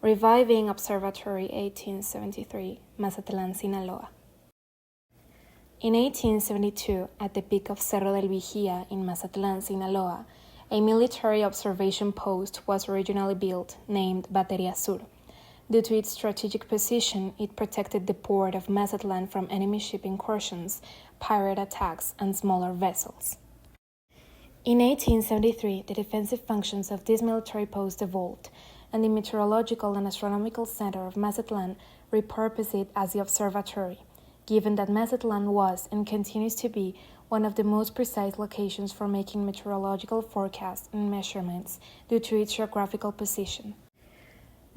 Reviving Observatory 1873, Mazatlan, Sinaloa. In 1872, at the peak of Cerro del Vigía in Mazatlan, Sinaloa, a military observation post was originally built, named Batería Sur. Due to its strategic position, it protected the port of Mazatlan from enemy ship incursions, pirate attacks, and smaller vessels. In 1873, the defensive functions of this military post evolved, and the Meteorological and Astronomical Center of Mazatlan repurposed it as the Observatory, given that Mazatlan was and continues to be one of the most precise locations for making meteorological forecasts and measurements due to its geographical position.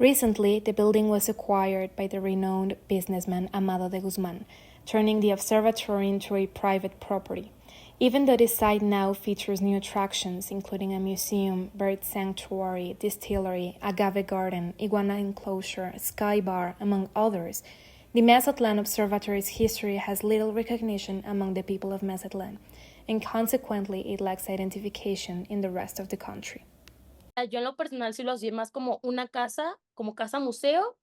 Recently, the building was acquired by the renowned businessman Amado de Guzman, turning the observatory into a private property. Even though the site now features new attractions, including a museum, bird sanctuary, distillery, agave garden, iguana enclosure, sky bar, among others, the Mazatlan Observatory's history has little recognition among the people of Mazatlan, and consequently it lacks identification in the rest of the country. Yo en lo personal sí lo hacía más como una casa, como casa museo,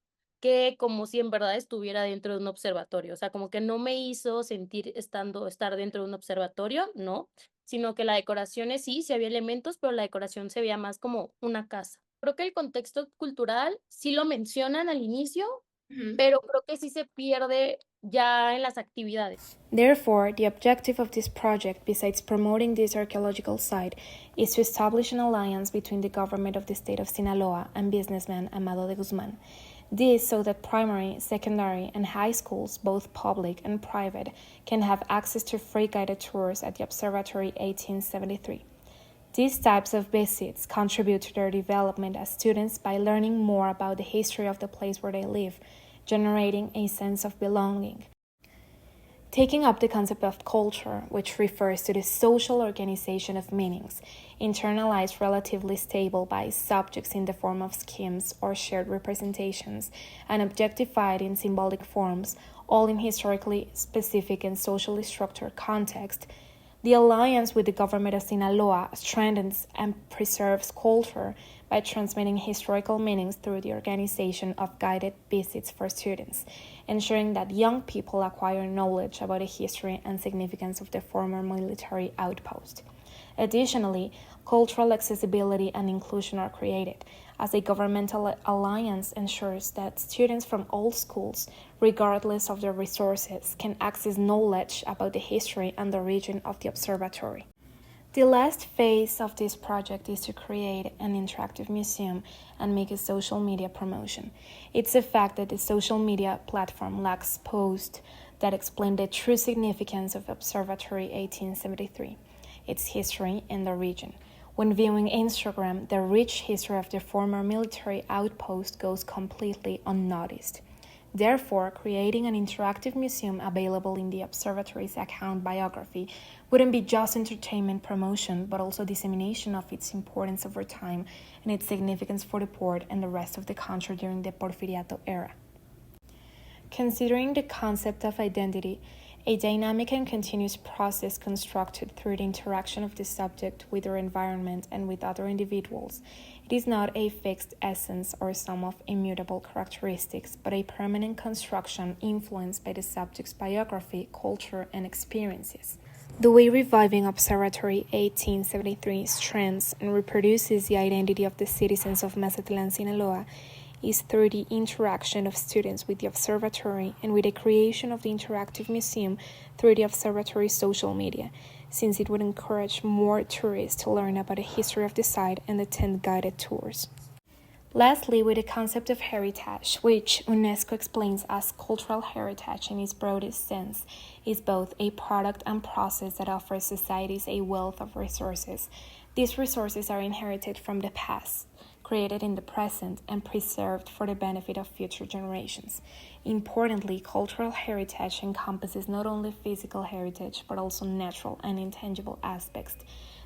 que como si en verdad estuviera dentro de un observatorio. O sea, como que no me hizo sentir estar dentro de un observatorio, no, sino que la decoración sí había elementos, pero la decoración se veía más como una casa. Creo que el contexto cultural sí lo mencionan al inicio, pero creo que sí se pierde ya en las actividades. Therefore, the objective of this project, besides promoting this archaeological site, is to establish an alliance between the government of the state of Sinaloa and businessman Amado de Guzman. This so that primary, secondary, and high schools, both public and private, can have access to free guided tours at the Observatory 1873. These types of visits contribute to their development as students by learning more about the history of the place where they live, generating a sense of belonging. Taking up the concept of culture, which refers to the social organization of meanings, internalized relatively stable by subjects in the form of schemes or shared representations, and objectified in symbolic forms, all in historically specific and socially structured context, the alliance with the government of Sinaloa strengthens and preserves culture by transmitting historical meanings through the organization of guided visits for students, ensuring that young people acquire knowledge about the history and significance of the former military outpost. Additionally, cultural accessibility and inclusion are created, as a governmental alliance ensures that students from all schools, regardless of their resources, can access knowledge about the history and the region of the observatory. The last phase of this project is to create an interactive museum and make a social media promotion. It's a fact that the social media platform lacks posts that explain the true significance of Observatory 1873, its history, and the region. When viewing Instagram, the rich history of the former military outpost goes completely unnoticed. Therefore, creating an interactive museum available in the observatory's account biography wouldn't be just entertainment promotion, but also dissemination of its importance over time and its significance for the port and the rest of the country during the Porfiriato era. Considering the concept of identity, a dynamic and continuous process constructed through the interaction of the subject with their environment and with other individuals, it is not a fixed essence or sum of immutable characteristics, but a permanent construction influenced by the subject's biography, culture, and experiences. The way Reviving Observatory 1873 strengthens and reproduces the identity of the citizens of Mazatlan, Sinaloa, is through the interaction of students with the observatory and with the creation of the interactive museum through the observatory's social media, since it would encourage more tourists to learn about the history of the site and attend guided tours. Lastly, with the concept of heritage, which UNESCO explains as cultural heritage in its broadest sense, is both a product and process that offers societies a wealth of resources. These resources are inherited from the past, created in the present, and preserved for the benefit of future generations. Importantly, cultural heritage encompasses not only physical heritage, but also natural and intangible aspects.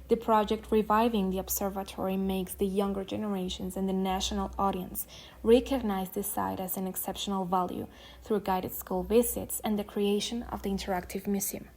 The project Reviving the Observatory makes the younger generations and the national audience recognize the site as an exceptional value through guided school visits and the creation of the interactive museum.